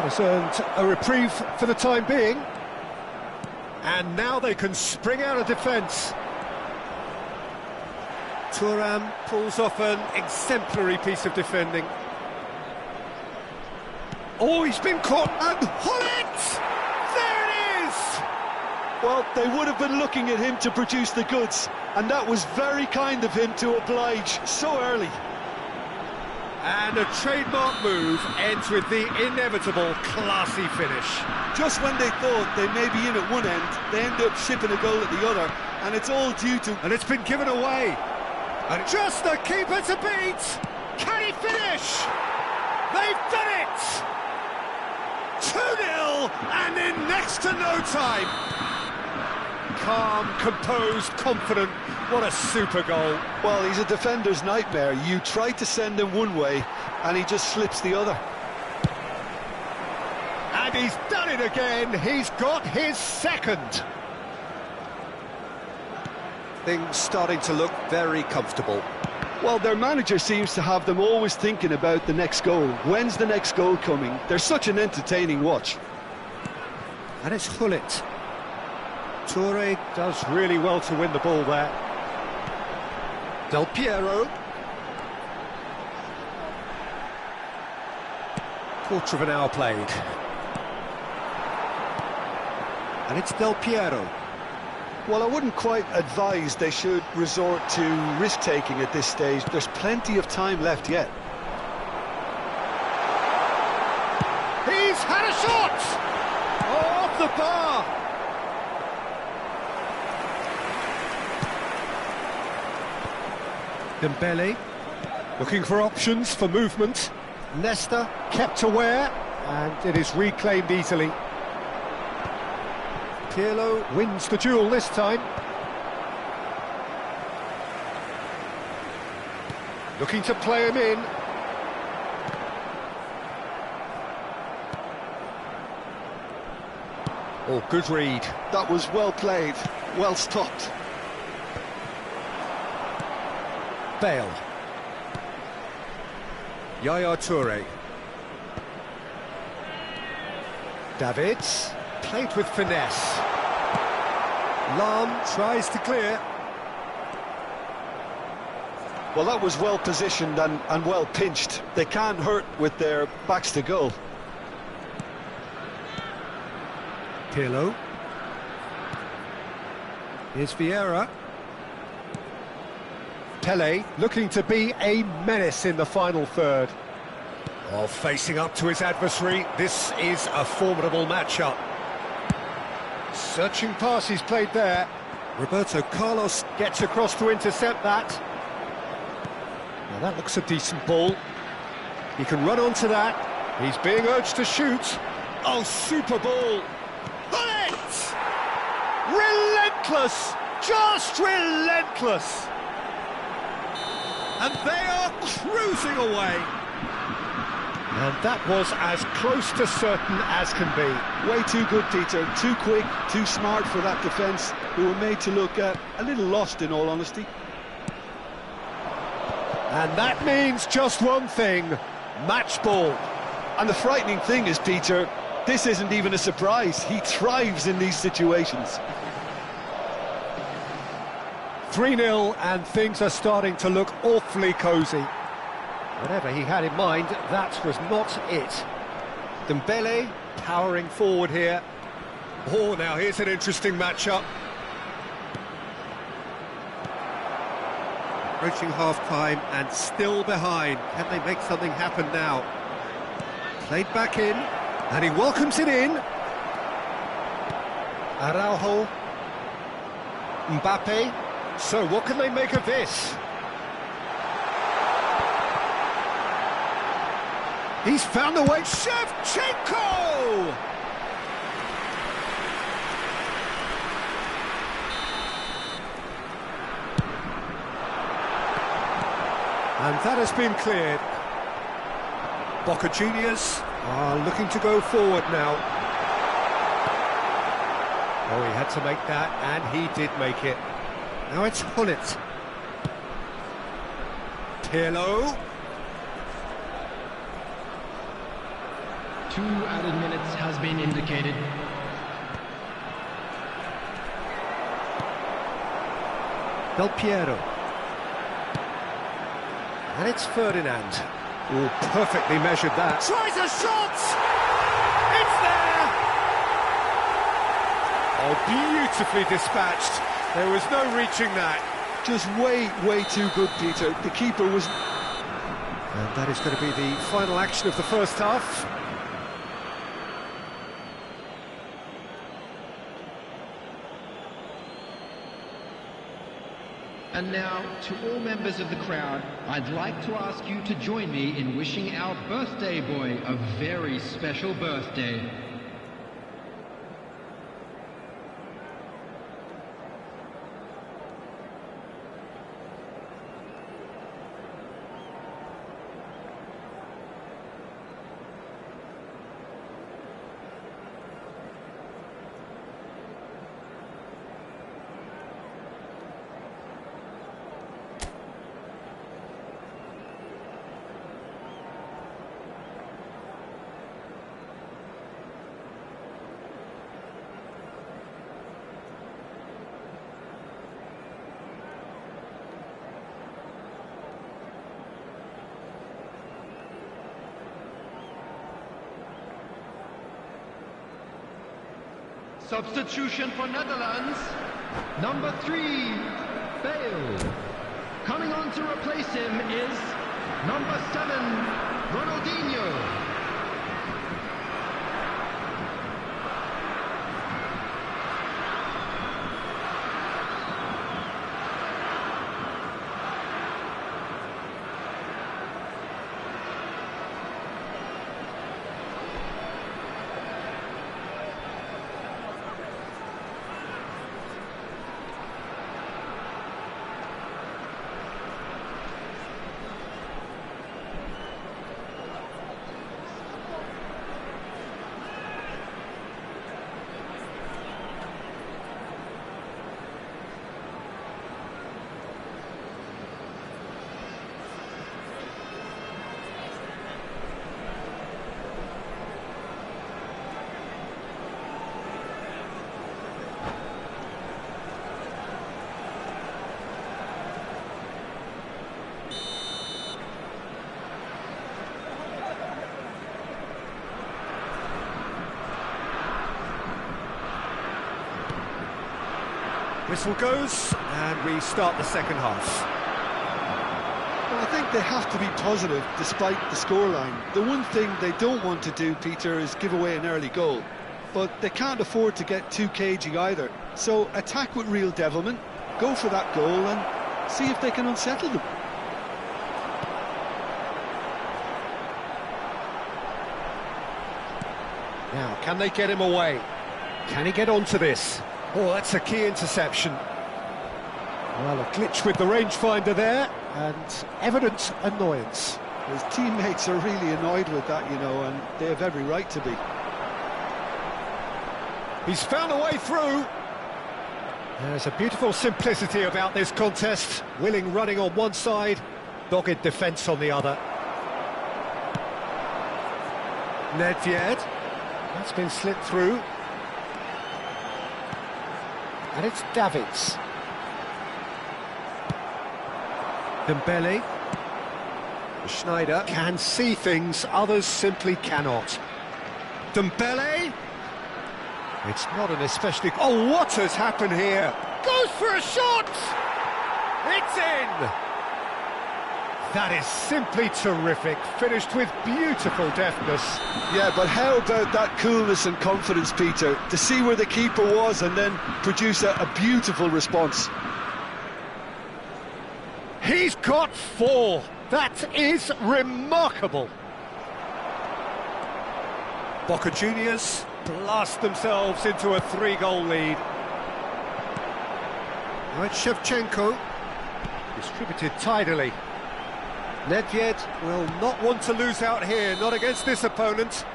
Has earned a reprieve for the time being. And now they can spring out of defence. Thuram pulls off an exemplary piece of defending. Oh, he's been caught, and Hullet! There it is! Well, they would have been looking at him to produce the goods, and that was very kind of him to oblige so early. And a trademark move ends with the inevitable classy finish. Just when they thought they may be in at one end, they end up shipping a goal at the other, and it's all due to... And it's been given away. And just the keeper to beat! Can he finish? They've done it! 2-0, and in next to no time. Calm, composed, confident. What a super goal. Well, he's a defender's nightmare. You try to send him one way, and he just slips the other. And he's done it again. He's got his second. Things starting to look very comfortable. Well, their manager seems to have them always thinking about the next goal. When's the next goal coming? They're such an entertaining watch. And it's Hullet. Toure does really well to win the ball there. Del Piero. Quarter of an hour played. And it's Del Piero. Well, I wouldn't quite advise they should resort to risk-taking at this stage. There's plenty of time left yet. He's had a shot! Oh, off the bar! Dembele, looking for options for movement. Nesta kept aware, and it is reclaimed easily. Pirlo wins the duel this time. Looking to play him in. Oh, good read. That was well played, well stopped. Bale. Yaya Toure. Davids, played with finesse. Lam tries to clear. Well, that was well positioned and well pinched. They can't hurt with their backs to goal. Pirlo. Here's Vieira. Pele looking to be a menace in the final third. Oh, facing up to his adversary, this is a formidable matchup. Searching pass he's played there. Roberto Carlos gets across to intercept that. Now that looks a decent ball. He can run onto that. He's being urged to shoot. Oh, super ball. Hullet! Relentless! Just relentless! And they are cruising away. And that was as close to certain as can be. Way too good, Peter. Too quick, too smart for that defence, who were made to look a little lost, in all honesty. And that means just one thing, match ball. And the frightening thing is, Peter, this isn't even a surprise. He thrives in these situations. 3-0, and things are starting to look awfully cosy. Whatever he had in mind, that was not it. Dembele powering forward here. Oh, now here's an interesting matchup. Approaching half-time and still behind. Can they make something happen now? Played back in, and he welcomes it in. Araujo. Mbappe. So what can they make of this? He's found the way. Shevchenko! And that has been cleared. Boca Juniors are looking to go forward now. Oh, he had to make that, and he did make it. Now it's Hullet. Pirlo. 2 added minutes has been indicated. Del Piero. And it's Ferdinand. Oh, perfectly measured that. Tries a shot! It's there! Oh, beautifully dispatched. There was no reaching that. Just way too good, Peter. The keeper was... And that is going to be the final action of the first half. And now, to all members of the crowd, I'd like to ask you to join me in wishing our birthday boy a very special birthday. Substitution for Netherlands, number 3, Bale. Coming on to replace him is number 7, Ronaldinho. Whistle goes, and we start the second half. Well, I think they have to be positive despite the scoreline. The one thing they don't want to do, Peter, is give away an early goal. But they can't afford to get too cagey either. So attack with real devilment, go for that goal and see if they can unsettle them. Now, can they get him away? Can he get onto this? Oh, that's a key interception. Well, a glitch with the rangefinder there, and evident annoyance. His teammates are really annoyed with that, you know, and they have every right to be. He's found a way through. There's a beautiful simplicity about this contest. Willing running on one side, dogged defence on the other. Nedved. That's been slit through. And it's Davids. Dembele. Schneider can see things others simply cannot. Dembele. It's not an especially... Oh, what has happened here? Goes for a shot! It's in! That is simply terrific, finished with beautiful deftness. Yeah, but how about that coolness and confidence, Peter, to see where the keeper was and then produce a beautiful response. He's got 4. That is remarkable. Boca Juniors blast themselves into a 3-goal lead. Now it's Shevchenko, distributed tidily. Nedved will not want to lose out here, not against this opponent.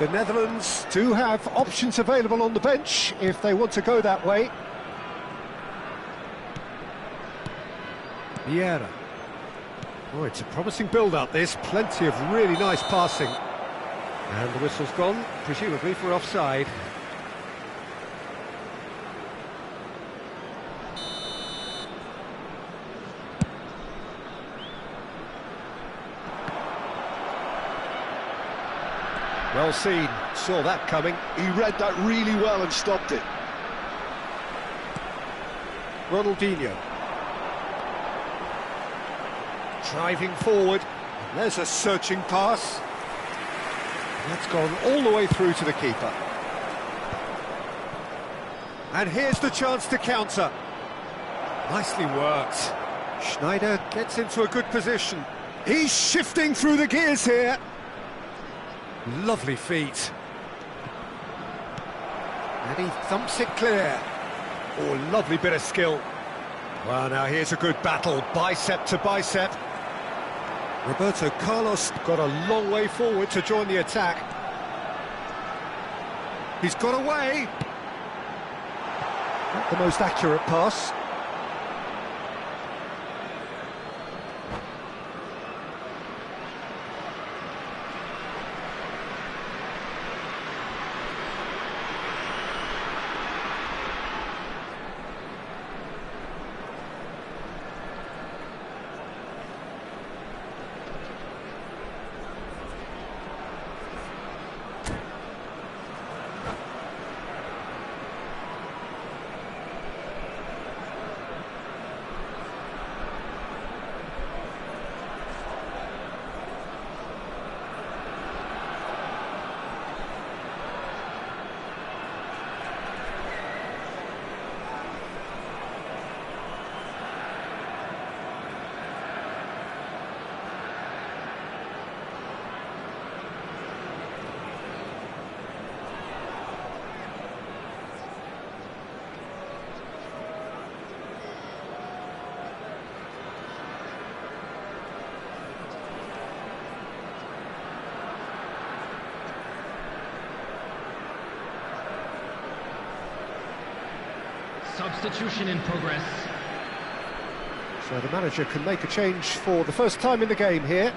The Netherlands do have options available on the bench if they want to go that way. Vieira. Oh, it's a promising build-up, this. Plenty of really nice passing. And the whistle's gone, presumably for offside. Well seen, saw that coming. He read that really well and stopped it. Ronaldinho. Driving forward. There's a searching pass. That's gone all the way through to the keeper. And here's the chance to counter. Nicely worked. Schneider gets into a good position. He's shifting through the gears here. Lovely feet. And he thumps it clear. Oh, lovely bit of skill. Well, now here's a good battle, bicep to bicep. Roberto Carlos got a long way forward to join the attack. He's got away. Not the most accurate pass. Substitution in progress. So the manager can make a change for the first time in the game here.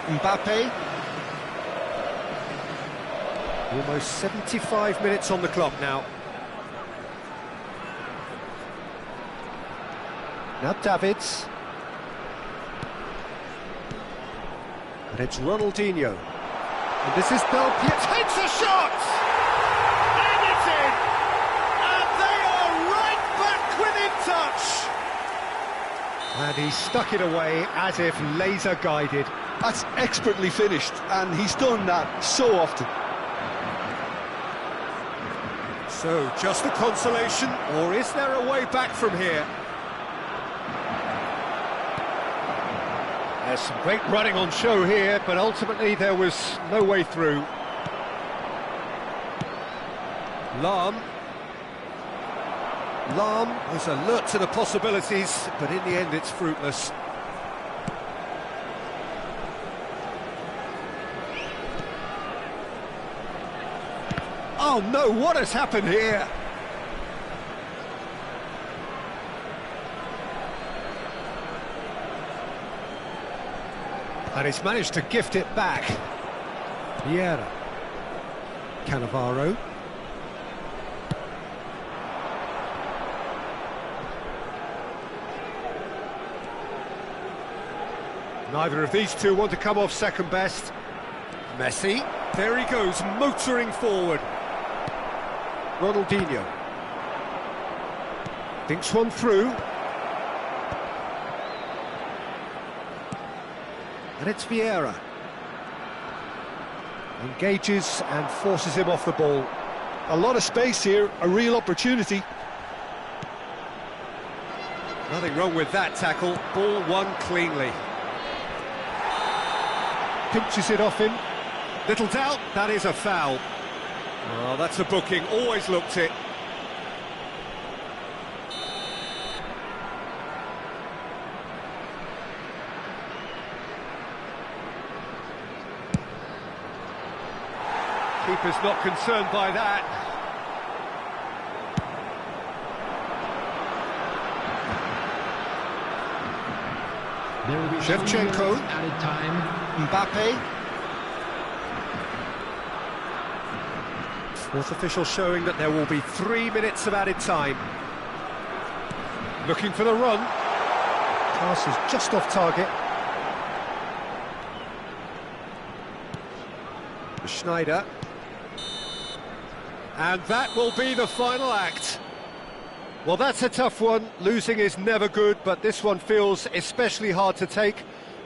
Mbappe. Almost 75 minutes on the clock now. Now Davids. And it's Ronaldinho. And this is Del Piero. Takes a shot! And it's in! And they are right back within touch! And he stuck it away as if laser guided. That's expertly finished, and he's done that so often. So, just a consolation, or is there a way back from here? There's some great running on show here, but ultimately there was no way through. Lahm was alert to the possibilities, but in the end it's fruitless. Oh no, what has happened here? And he's managed to gift it back. Vieira. Cannavaro. Neither of these two want to come off second best. Messi. There he goes, motoring forward. Ronaldinho. Thinks one through. And it's Vieira. Engages and forces him off the ball. A lot of space here, a real opportunity. Nothing wrong with that tackle. Ball won cleanly. Pinches it off him. Little doubt, that is a foul. Oh, that's a booking. Always looked it. Keeper's not concerned by that. There will be Shevchenko. added time. Mbappe. Fourth official showing that there will be 3 minutes of added time. Looking for the run. Pass is just off target. Schneider. And that will be the final act. Well, that's a tough one. Losing is never good, but this one feels especially hard to take.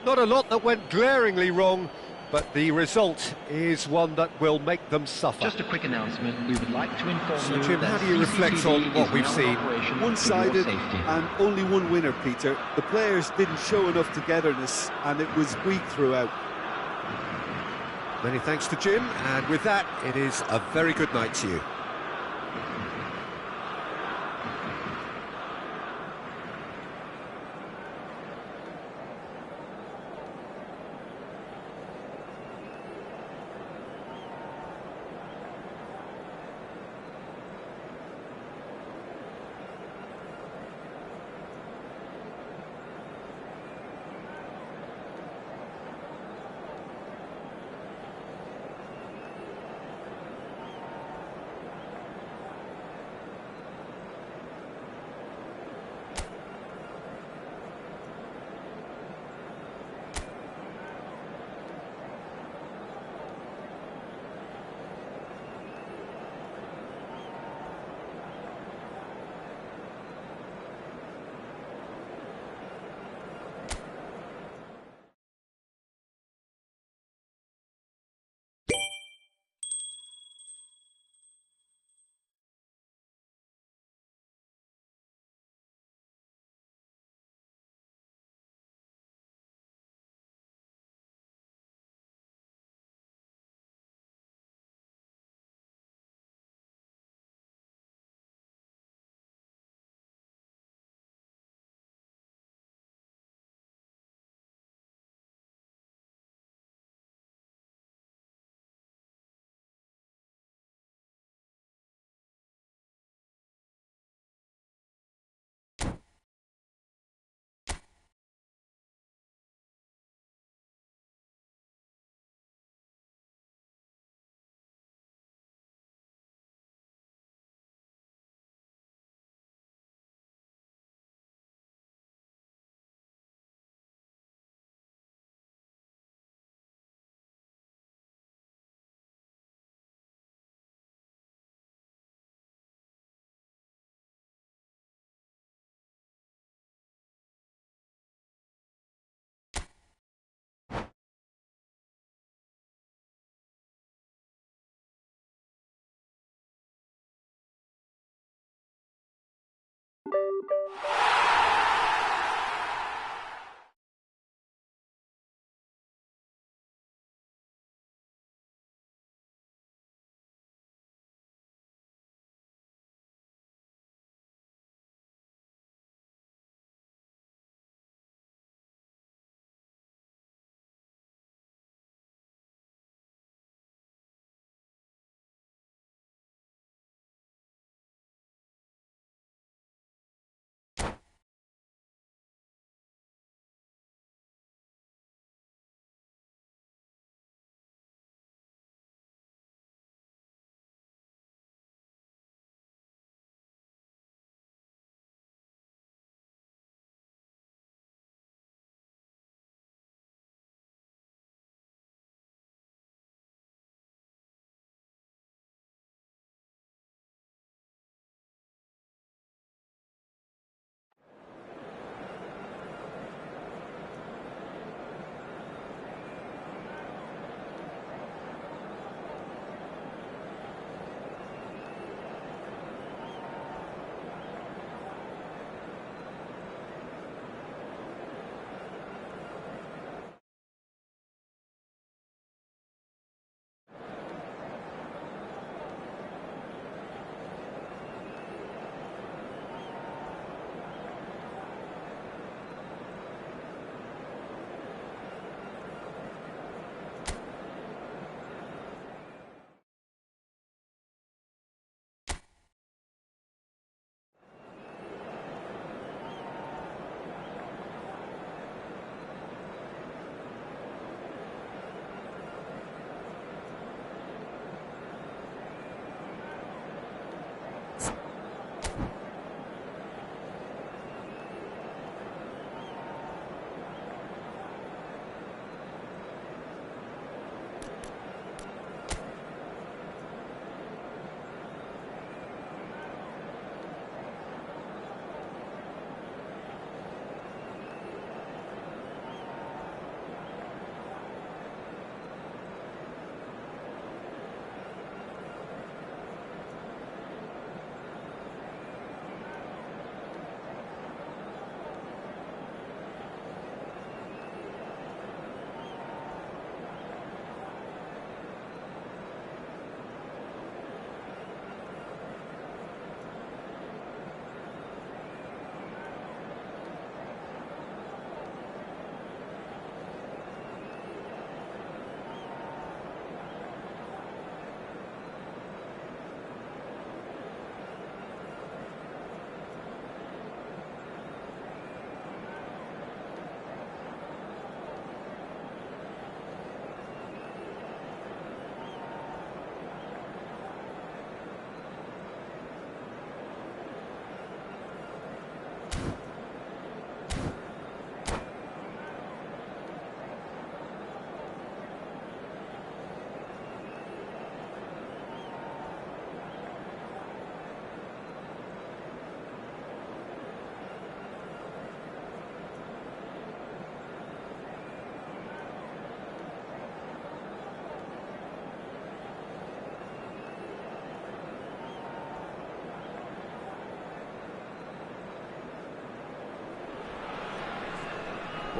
Not a lot that went glaringly wrong, but the result is one that will make them suffer. Just a quick announcement. We would like to inform you Jim, that how do you reflect on CCTV what is we've now in seen? operation for your One-sided safety. and only one winner, Peter. The players didn't show enough togetherness and it was weak throughout. Many thanks to Jim, and with that, it is a very good night to you.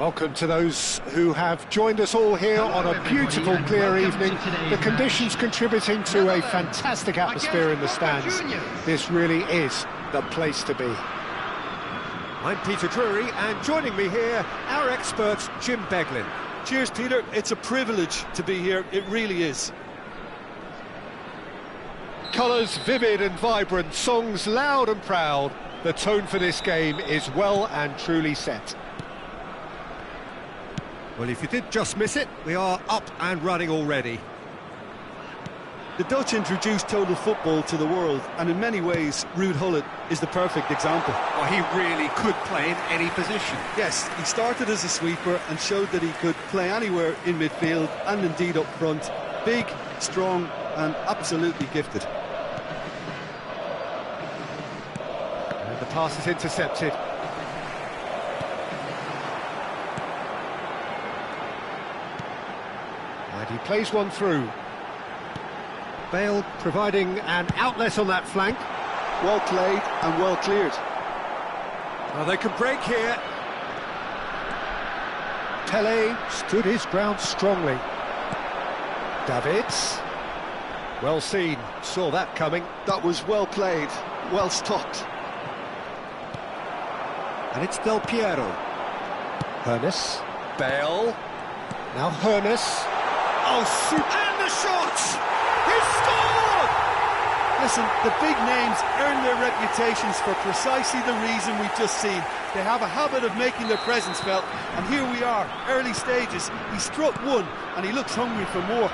Welcome to those who have joined us all here on a beautiful, clear evening. The conditions contributing to a fantastic atmosphere in the stands. This really is the place to be. I'm Peter Drury, and joining me here, our expert, Jim Beglin. Cheers, Peter. It's a privilege to be here. It really is. Colours vivid and vibrant, songs loud and proud. The tone for this game is well and truly set. Well, if you did just miss it, we are up and running already. The Dutch introduced total football to the world, and in many ways, Ruud Gullit is the perfect example. Well, he really could play in any position. Yes, he started as a sweeper and showed that he could play anywhere in midfield and indeed up front. Big, strong and absolutely gifted. And the pass is intercepted. And he plays one through. Bale providing an outlet on that flank. Well played and well cleared. Well, they can break here. Pele stood his ground strongly. Davids. Well seen, saw that coming. That was well played, well stopped. And it's Del Piero. Hernes. Bale. Now Hernes. Oh, super! And the shot! He's scored! Listen, the big names earn their reputations for precisely the reason we've just seen. They have a habit of making their presence felt, and here we are, early stages. He struck one, and he looks hungry for more.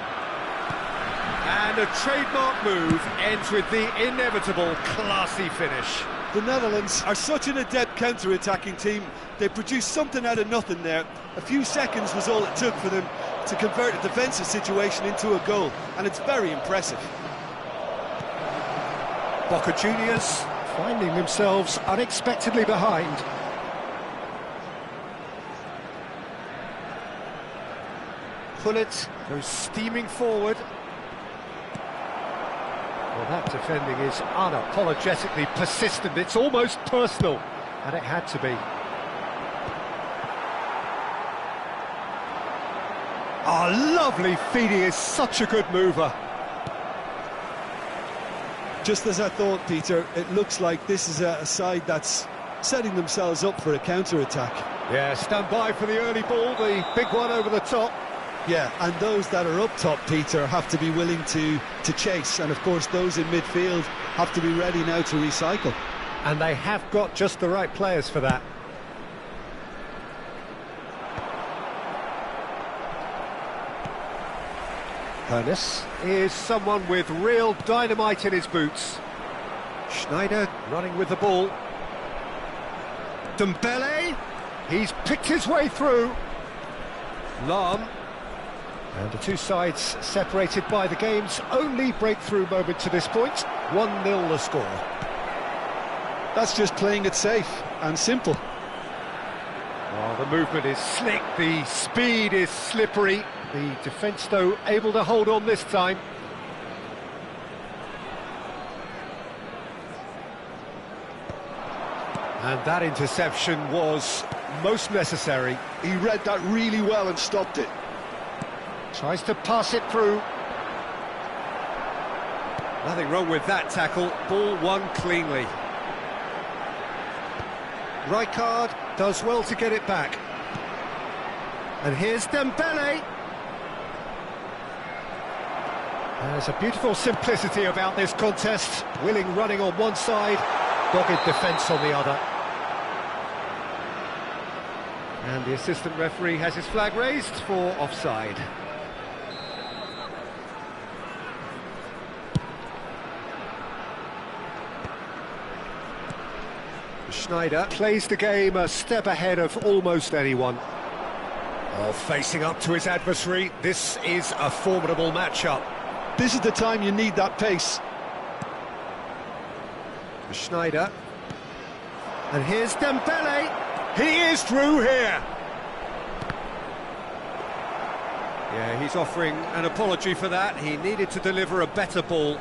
And a trademark move ends with the inevitable classy finish. The Netherlands are such an adept counter-attacking team. They produced something out of nothing there. A few seconds was all it took for them to convert a defensive situation into a goal, and it's very impressive. Boca Juniors finding themselves unexpectedly behind. Gullit goes steaming forward. Well, that defending is unapologetically persistent. It's almost personal, and it had to be. Oh, lovely feeding, is such a good mover. Just as I thought, Peter, it looks like this is a side that's setting themselves up for a counter-attack. Yeah, stand by for the early ball, the big one over the top. Yeah, and those that are up top, Peter, have to be willing to chase. And, of course, those in midfield have to be ready now to recycle. And they have got just the right players for that. Hernes is someone with real dynamite in his boots. Schneider running with the ball. Dembele, he's picked his way through. Lahm. And the two sides separated by the game's only breakthrough moment to this point. 1-0 the score. That's just playing it safe and simple. Well, the movement is slick, the speed is slippery. The defence, though, able to hold on this time. And that interception was most necessary. He read that really well and stopped it. Tries to pass it through. Nothing wrong with that tackle. Ball won cleanly. Rijkaard does well to get it back. And here's Dembele. There's a beautiful simplicity about this contest. Willing running on one side, dogged defence on the other. And the assistant referee has his flag raised for offside. Schneider plays the game a step ahead of almost anyone. Oh, facing up to his adversary, this is a formidable matchup. This is the time you need that pace. Schneider. And here's Dembele. He is through here. Yeah, he's offering an apology for that. He needed to deliver a better ball.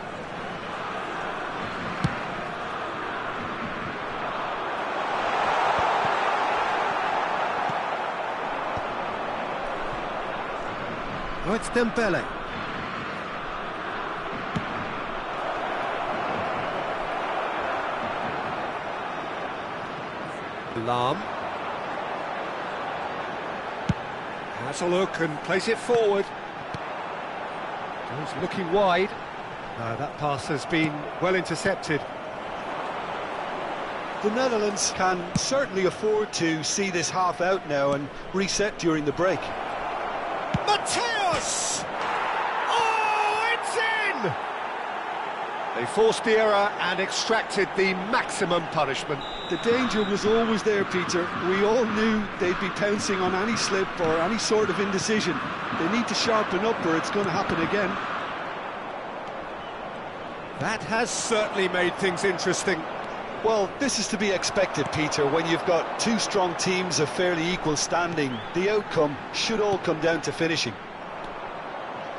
Oh, it's Dembele. Lam. Has a look and plays it forward. He's looking wide. That pass has been well intercepted. The Netherlands can certainly afford to see this half out now and reset during the break. Mateus! Oh, it's in! They forced the error and extracted the maximum punishment. The danger was always there, Peter. We all knew they'd be pouncing on any slip or any sort of indecision. They need to sharpen up or it's going to happen again. That has certainly made things interesting. Well, this is to be expected, Peter. When you've got two strong teams of fairly equal standing, the outcome should all come down to finishing.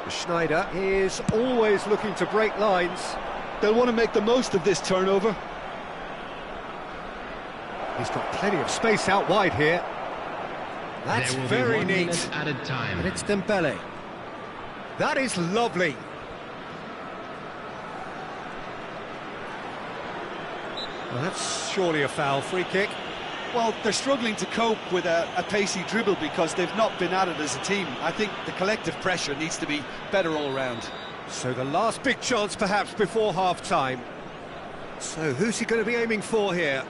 Schneider is always looking to break lines. They'll want to make the most of this turnover. He's got plenty of space out wide here. That's very neat. Added time. And it's Dembele. That is lovely. Well, that's surely a foul. Free kick. Well, they're struggling to cope with a pacey dribble because they've not been at it as a team. I think the collective pressure needs to be better all round. So the last big chance perhaps before half-time. So who's he going to be aiming for here?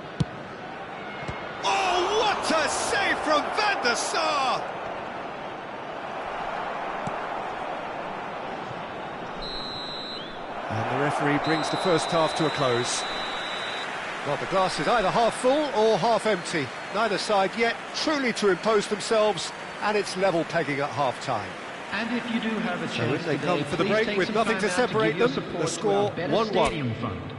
Oh, what a save from Van der Sar! And the referee brings the first half to a close. Well, the glass is either half full or half empty. Neither side yet truly to impose themselves, and it's level pegging at half-time. And if you do have a chance So in they today, come for the please break take with some nothing time to out separate give your them. support The to score our Better 1-1. Stadium Fund.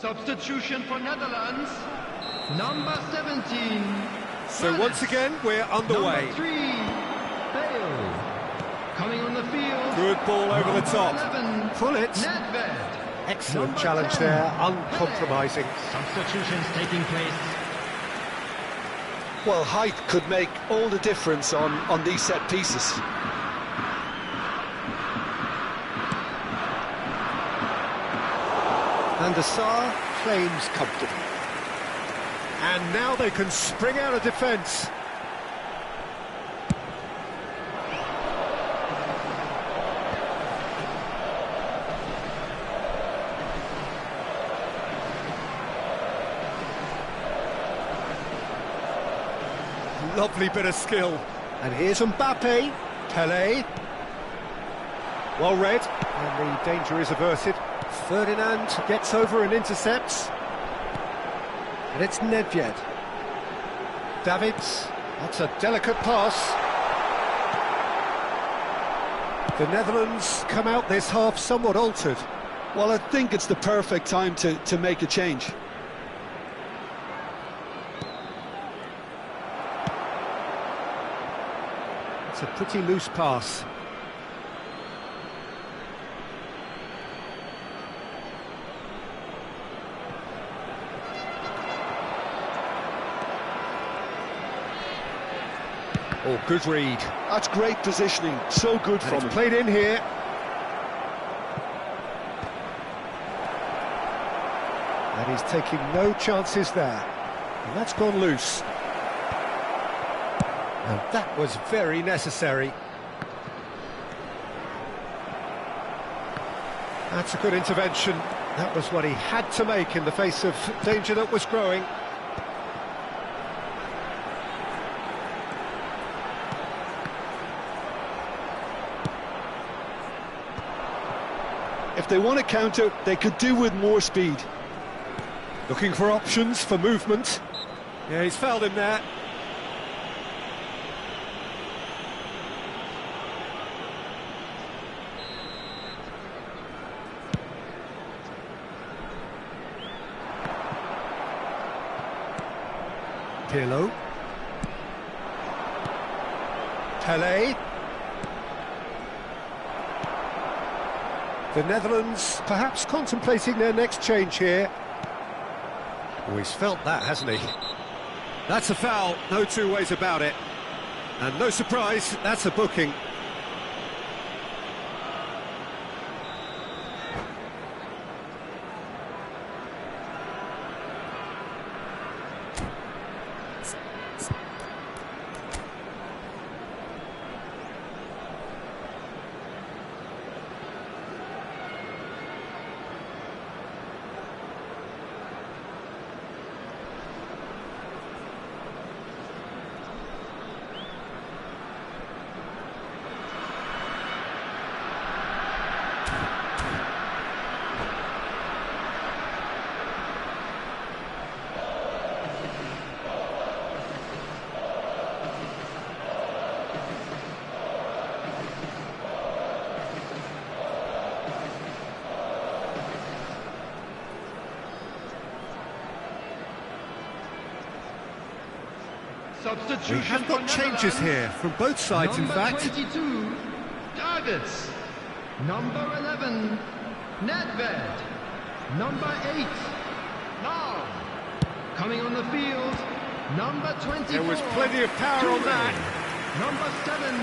Substitution for Netherlands, number 17. So once again, we're underway. Number 3, Bale. Coming on the field. Good ball over the top. 11, Pull it. Nedved. Excellent Number challenge 10, there, uncompromising. Substitutions taking place. Well, height could make all the difference on these set pieces. Van der Sar claims comfortably. And now they can spring out of defence. Lovely bit of skill. And here's Mbappe, Pelé. Well read, and the danger is averted. Ferdinand gets over and intercepts. And it's Nedved. Davids, that's a delicate pass. The Netherlands come out this half somewhat altered. Well, I think it's the perfect time to make a change. It's a pretty loose pass. Oh, good read. That's great positioning, so good from him. Played in here. And he's taking no chances there. And that's gone loose. And that was very necessary. That's a good intervention. That was what he had to make in the face of danger that was growing. If they want to counter, they could do with more speed. Looking for options for movement. Yeah, he's fouled him there. Pirlo. Pele. The Netherlands perhaps contemplating their next change here. Oh, he's felt that, hasn't he? That's a foul, no two ways about it. And no surprise, that's a booking. Substitution. We have got changes here from both sides, in fact. Number 22, Davids. Number 11, Nedved. Number 8, Lam. Coming on the field, number 24. There was plenty of power on that. Number 7,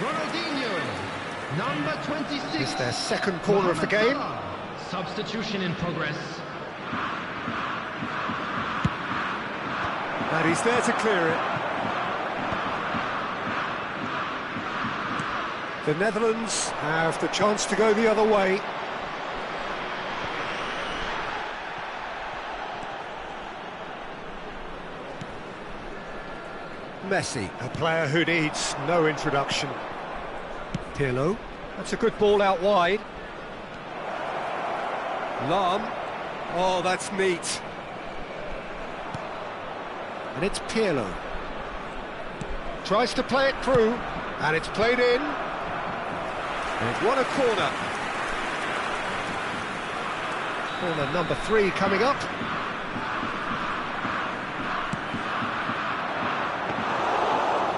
Ronaldinho. Number 26. It's their second corner of the game. Substitution in progress. And he's there to clear it. The Netherlands have the chance to go the other way. Messi, a player who needs no introduction. Pirlo, that's a good ball out wide. Lam, oh, that's neat. And it's Pirlo. Tries to play it through, and it's played in. And what a corner. Corner number 3 coming up.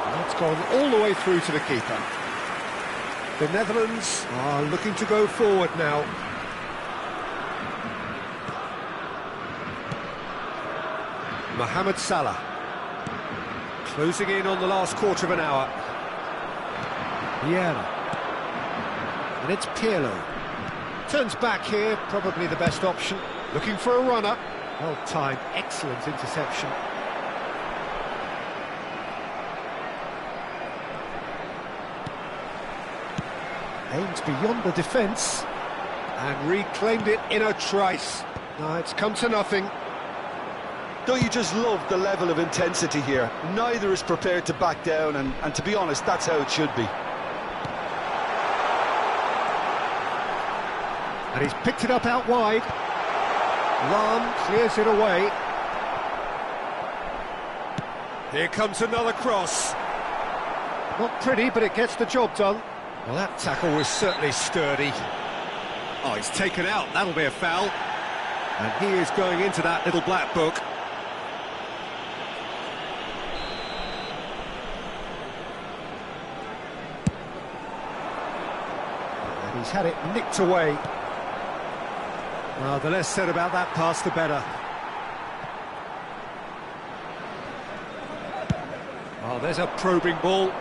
And it's gone all the way through to the keeper. The Netherlands are looking to go forward now. Mohamed Salah. Closing in on the last quarter of an hour. Vieira. And it's Pirlo. Turns back here, probably the best option. Looking for a runner. Well timed, excellent interception. Aims beyond the defence. And reclaimed it in a trice. No, it's come to nothing. Don't you just love the level of intensity here? Neither is prepared to back down, and to be honest, that's how it should be. And he's picked it up out wide. Lam clears it away. Here comes another cross. Not pretty, but it gets the job done. Well, that tackle was certainly sturdy. Oh, he's taken out. That'll be a foul. And he is going into that little black book. And he's had it nicked away. Well, the less said about that pass, the better. Oh, there's a probing ball.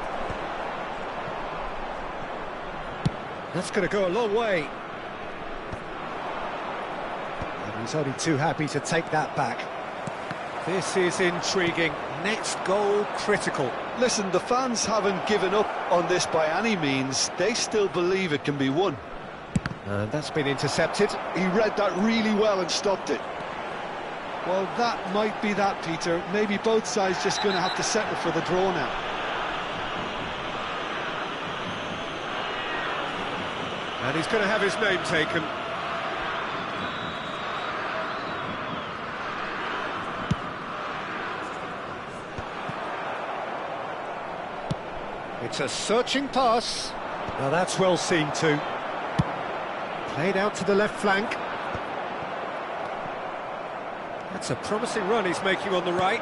That's going to go a long way. And he's only too happy to take that back. This is intriguing. Next goal critical. Listen, the fans haven't given up on this by any means. They still believe it can be won. And that's been intercepted. He read that really well and stopped it. Well, that might be that, Peter. Maybe both sides just going to have to settle for the draw now. And he's going to have his name taken. It's a searching pass. Now that's well seen too. Played out to the left flank. That's a promising run he's making on the right.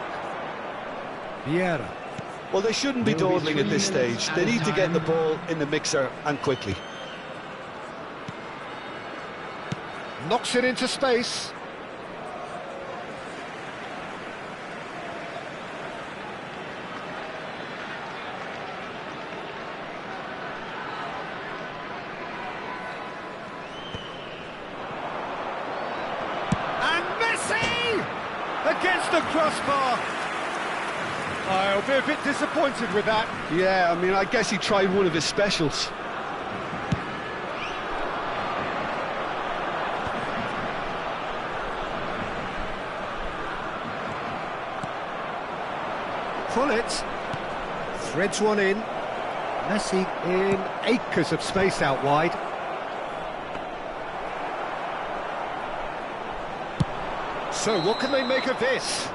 Vieira. Well, they shouldn't be dawdling at this stage. They need to get the ball in the mixer and quickly. Knocks it into space. Against the crossbar. I'll be a bit disappointed with that. Yeah, I mean, I guess he tried one of his specials. Pull it. Threads one in. Messi in acres of space out wide. So what can they make of this?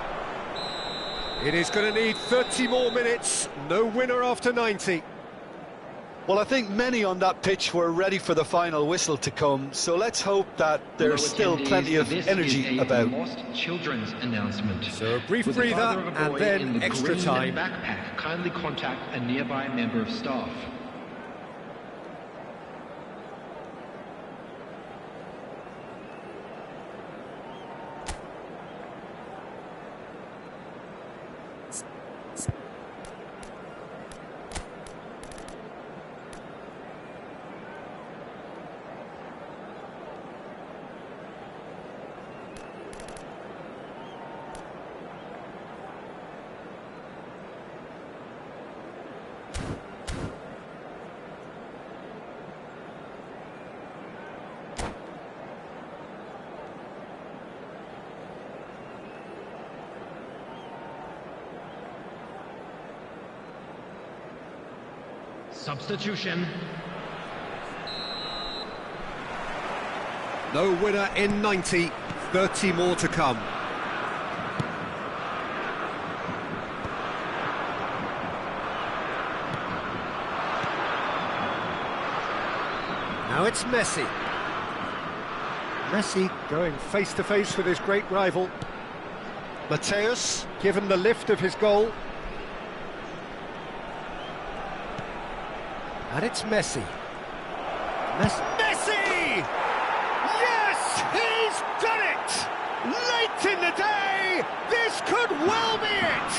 It is going to need 30 more minutes. No winner after 90. Well, I think many on that pitch were ready for the final whistle to come, so let's hope that there's still plenty of energy about. Lost children's announcement. So a brief With the breather father of a and boy then in the extra green time. Backpack, kindly contact a nearby member of staff. Substitution. No winner in 90. 30 more to come. Now it's Messi. Messi going face-to-face with his great rival. Mateus given the lift of his goal. And it's Messi. Messi! Yes, he's done it! Late in the day, this could well be it!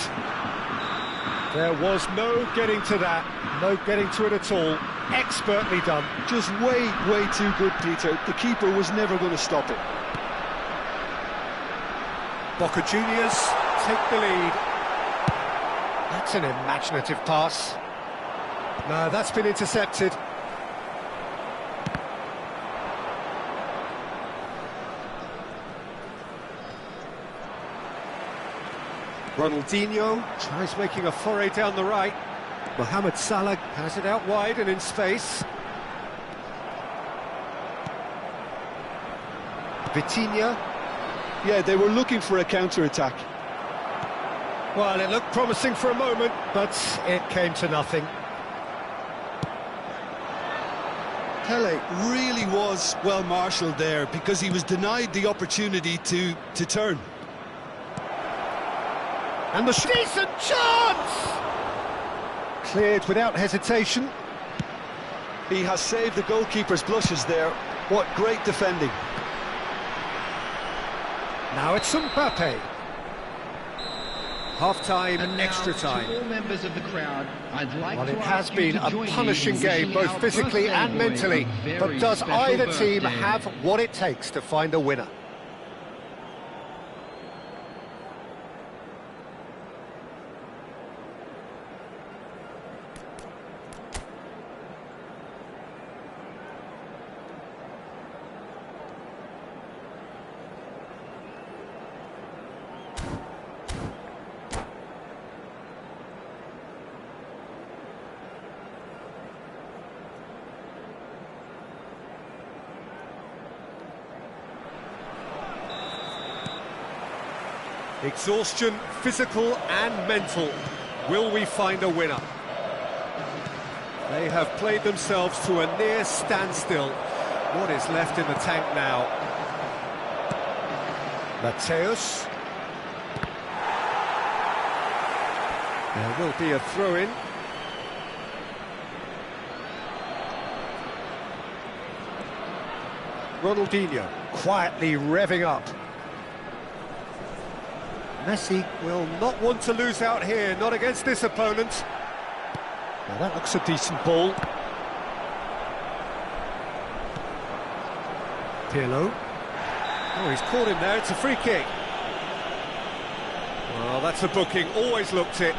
There was no getting to that, no getting to it at all. Expertly done. Just way too good, Peter. The keeper was never going to stop it. Boca Juniors take the lead. That's an imaginative pass. No, that's been intercepted. Ronaldinho tries making a foray down the right. Mohamed Salah has it out wide and in space. Vitinha. Yeah, they were looking for a counter-attack. Well, it looked promising for a moment, but it came to nothing. Pele really was well marshalled there because he was denied the opportunity to turn. And the decent chance! Cleared without hesitation. He has saved the goalkeeper's blushes there. What great defending. Now it's Mbappe. Half-time, extra time. To all members of the crowd, I'd like Well, to it has ask been you to a join me punishing in game, wishing both our physically birthday and boy mentally. a But very does special either team birthday. have what it takes to find a winner? Exhaustion, physical and mental. Will we find a winner? They have played themselves to a near standstill. What is left in the tank now? Mateus. There will be a throw-in. Ronaldinho quietly revving up. Messi will not want to lose out here, not against this opponent. Now that looks a decent ball. Pirlo. Oh, he's caught him there, it's a free kick. Well, that's a booking, always looked it.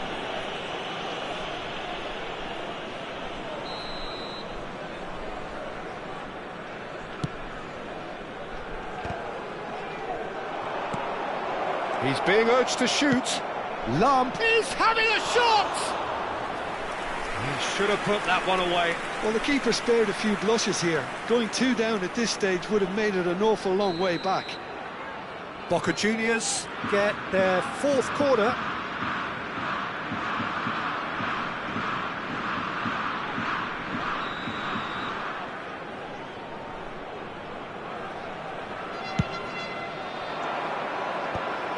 He's being urged to shoot. Lamp is having a shot! He should have put that one away. Well, the keeper spared a few blushes here. Going 2 down at this stage would have made it an awful long way back. Boca Juniors get their 4th corner.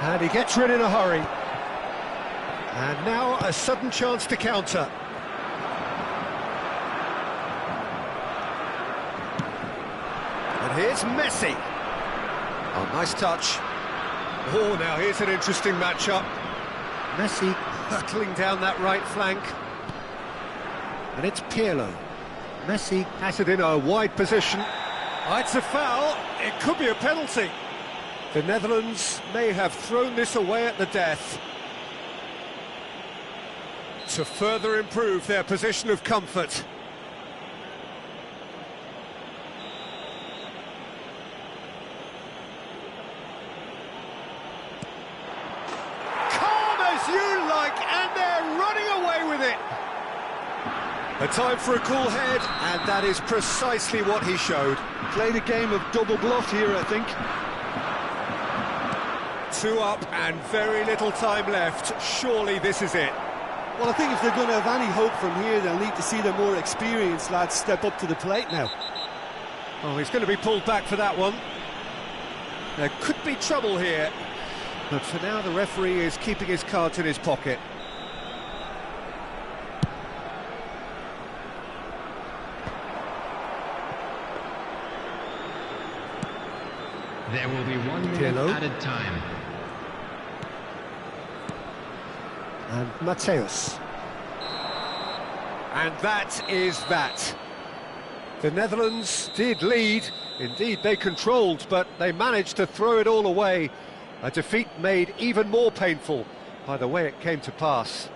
And he gets rid in a hurry. And now a sudden chance to counter. And here's Messi. Oh, nice touch. Oh, now here's an interesting matchup. Messi hurtling down that right flank. And it's Pirlo. Messi has it in a wide position. Oh, it's a foul. It could be a penalty. The Netherlands may have thrown this away at the death to further improve their position of comfort. Calm as you like, and they're running away with it. A time for a cool head, and that is precisely what he showed. Played a game of double bluff here, I think. 2 up and very little time left. Surely this is it. Well, I think if they're going to have any hope from here, they'll need to see their more experienced lads step up to the plate now. Oh, he's going to be pulled back for that one. There could be trouble here, but for now the referee is keeping his cards in his pocket. There will be 1 minute Pirlo. added time. And Mateus. And that is that. The Netherlands did lead, indeed they controlled, but they managed to throw it all away. A defeat made even more painful by the way it came to pass.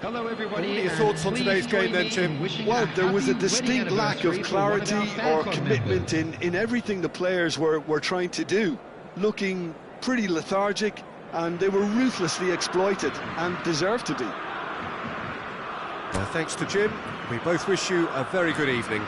Hello everybody. What are your thoughts on today's game then, Jim? Well, there was a distinct lack of clarity or commitment in everything the players were trying to do. Looking pretty lethargic, and they were ruthlessly exploited, and deserved to be. Thanks to Jim. We both wish you a very good evening.